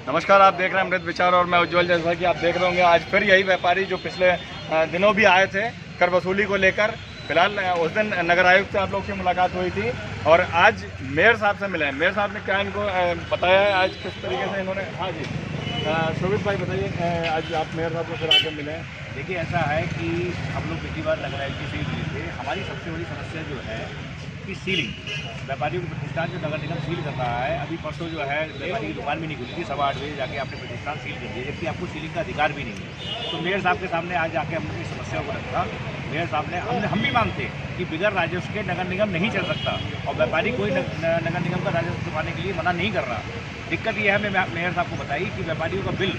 नमस्कार, आप देख रहे हैं अमृत विचार और मैं उज्जवल। जैसा कि आप देख रहे होंगे, आज फिर यही व्यापारी जो पिछले दिनों भी आए थे कर वसूली को लेकर, फिलहाल उस दिन नगर आयुक्त से आप लोग की मुलाकात हुई थी और आज मेयर साहब से मिले हैं। मेयर साहब ने क्या इनको बताया है आज किस तरीके से इन्होंने। हाँ जी, शोभित भाई बताइए, आज आप मेयर साहब को फिर आगे मिले हैं। देखिए, ऐसा है कि हम लोग पिछली बार नगर आयुक्त से ही मिले थे। हमारी सबसे बड़ी समस्या जो है कि सीलिंग, व्यापारियों के प्रतिष्ठान जो नगर निगम सील कर रहा है। अभी परसों जो है व्यापारी की दुकान भी नहीं खुली थी, 8:15 बजे जाके आपने प्रतिष्ठान सील कर दिया, जबकि आपको सीलिंग का अधिकार भी नहीं है। तो मेयर साहब के सामने आज जाके हमने इस समस्या को रखा। मेयर साहब ने हम भी मानते कि बिगैर राजस्व के नगर निगम नहीं चल सकता और व्यापारी कोई नगर निगम का राजस्व चुकाने के लिए मना नहीं कर रहा। दिक्कत यह है, मैं मेयर साहब को बताई कि व्यापारियों का बिल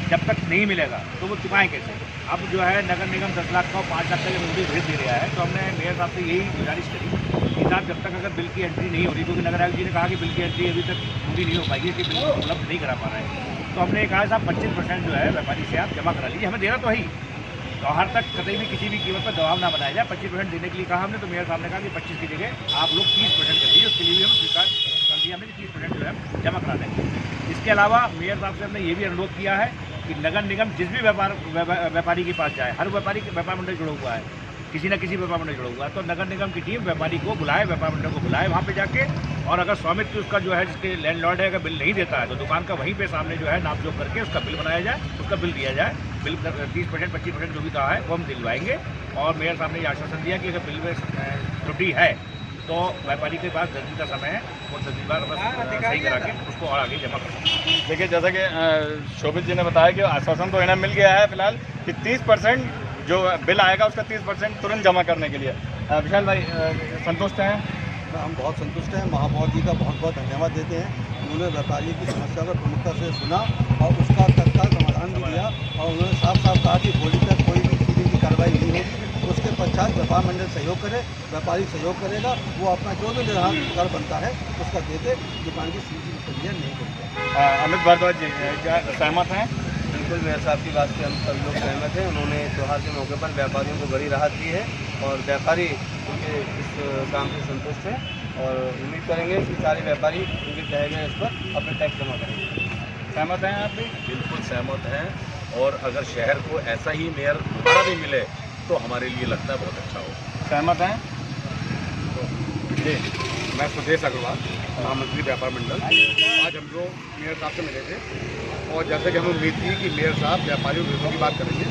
जब तक नहीं मिलेगा तो वो चुकाएँ कैसे। अब जो है नगर निगम 10 लाख का और 5 लाख का जब नोटिस भेज दे रहा है, तो हमने मेयर साहब से यही गुजारिश करी कि साहब जब तक अगर बिल की एंट्री नहीं हो रही, क्योंकि नगर आयुक्त जी ने कहा कि बिल की एंट्री अभी तक पूरी नहीं हो पाएगी, कि बिल उपलब्ध नहीं करा पा रहे हैं, तो हमने कहा साहब 25% जो है व्यापारी से आप जमा करा लीजिए, हमें देना तो ही त्योहार तक कतई भी किसी भी कीमत पर दबाव ना बनाया जाए। 25% देने के लिए कहा हमने, तो मेयर साहब ने कहा कि 25 की जगह आप लोग 30% कर दीजिए। उसके लिए भी हम स्वीकार कर दिया हमने कि 30% जो है जमा करा देंगे। इसके अलावा मेयर साहब से हमने ये भी अनुरोध किया है कि नगर निगम जिस भी व्यापारी के पास जाए, हर व्यापारी व्यापार मंडल जुड़ा हुआ है, किसी न किसी व्यापार मंडल जुड़ा हुआ है, तो नगर निगम की टीम व्यापारी को बुलाए, व्यापार मंडल को बुलाए वहाँ पे जाके, और अगर स्वामित्व उसका जो है जिसके लैंडलॉर्ड है अगर बिल नहीं देता है तो दुकान का वहीं पे सामने जो है नापजोख करके उसका बिल बनाया जाए, उसका बिल दिया जाए। बिल 30% 25% जो भी कहा है वो हम दिलवाएंगे। और मेयर साहब ने ये आश्वासन दिया कि अगर बिल में त्रुटि है तो व्यापारी के पास 10 दिन का समय है, वो 10 दिन बाद बस सही करा के उसको और आगे जमा कर सकते हैं। देखिए, जैसा कि शोभित जी ने बताया कि आश्वासन तो इन्हें मिल गया है फिलहाल कि 30% जो बिल आएगा उसका 30% तुरंत जमा करने के लिए। विशाल भाई संतुष्ट हैं? हम बहुत संतुष्ट हैं। महापौर जी का बहुत बहुत धन्यवाद देते हैं। उन्होंने व्यापारी की समस्या को प्रमुखता से सुना और उसका तत्काल समाधान भी दिया, और उन्होंने साफ साफ कहा कि होली तक कोई भी सीलिंग की कार्रवाई नहीं होगी। उसके पश्चात व्यापार मंडल सहयोग करे, व्यापारी सहयोग करेगा, वो अपना जो भी निर्धारण कर बनता है उसका देके दुकान की सीलिंग की प्रक्रिया नहीं करते। अमित भारद्वाज जी क्या सहमत हैं? बिल्कुल, मेयर साहब की बात से हम सब लोग सहमत हैं। उन्होंने त्यौहार के मौके पर व्यापारियों को बड़ी राहत दी है और व्यापारी उनके इस काम से संतुष्ट हैं और उम्मीद करेंगे कि सारे व्यापारी उनके कहे गए इस पर अपने टैक्स जमा करेंगे। सहमत हैं आप भी? बिल्कुल सहमत हैं, और अगर शहर को ऐसा ही मेयर दोबारा भी मिले तो हमारे लिए लगता है बहुत अच्छा हो। सहमत हैं? जी, मैं सुदेश अग्रवाल, महामंत्री व्यापार मंडल। आज हम लोग मेयर साहब से मिले थे और जैसे कि हमें उम्मीद थी कि मेयर साहब व्यापारियों के हितों की बात करेंगे,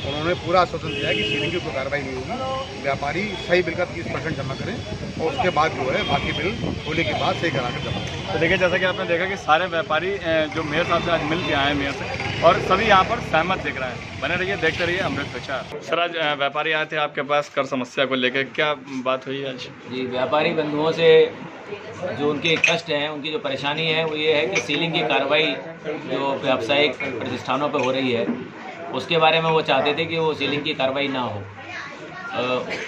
उन्होंने पूरा आश्वासन दिया है कि सीलिंग की कोई कार्रवाई नहीं होगी, व्यापारी सही बिल का 30% जमा करें और उसके बाद जो है बाकी बिल होली के बाद सही करा कर जमा करें। तो देखिए, जैसा कि आपने देखा कि सारे व्यापारी जो मेयर साहब से आज मिल के आए मेयर से, और सभी यहाँ पर सहमत दिख रहे हैं। बने रहिए, देखते रहिए अमृत विचार। सर, आज व्यापारी आए थे आपके पास कर समस्या को लेकर, क्या बात हुई आज? जी, व्यापारी बंधुओं से जो उनके कष्ट हैं, उनकी जो परेशानी है वो ये है कि सीलिंग की कार्रवाई जो व्यावसायिक प्रतिष्ठानों पर हो रही है उसके बारे में वो चाहते थे कि वो सीलिंग की कार्रवाई ना हो।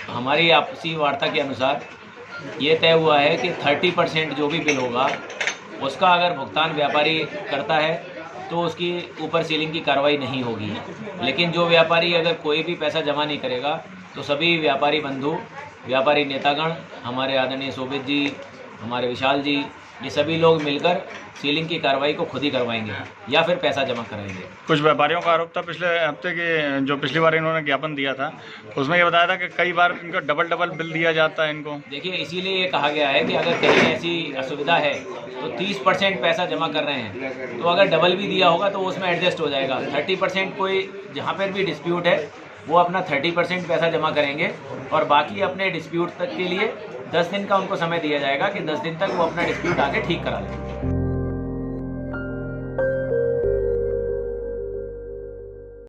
हमारी आपसी वार्ता के अनुसार ये तय हुआ है कि 30% जो भी बिल होगा उसका अगर भुगतान व्यापारी करता है तो उसकी ऊपर सीलिंग की कार्रवाई नहीं होगी। लेकिन जो व्यापारी अगर कोई भी पैसा जमा नहीं करेगा तो सभी व्यापारी बंधु, व्यापारी नेतागण, हमारे आदरणीय शोभित जी, हमारे विशाल जी, ये सभी लोग मिलकर सीलिंग की कार्रवाई को खुद ही करवाएंगे या फिर पैसा जमा कराएंगे। कुछ व्यापारियों का आरोप था पिछले हफ्ते के, जो पिछली बार इन्होंने ज्ञापन दिया था उसमें ये बताया था कि कई बार इनको डबल बिल दिया जाता है इनको। देखिए, इसीलिए ये कहा गया है कि अगर कहीं ऐसी असुविधा है तो 30% पैसा जमा कर रहे हैं, तो अगर डबल भी दिया होगा तो उसमें एडजस्ट हो जाएगा। 30% कोई जहाँ पर भी डिस्प्यूट है वो अपना 30% पैसा जमा करेंगे और बाकी अपने डिस्प्यूट तक के लिए 10 दिन का उनको समय दिया जाएगा कि 10 दिन तक वो अपना डिस्प्यूट आके ठीक करा लें।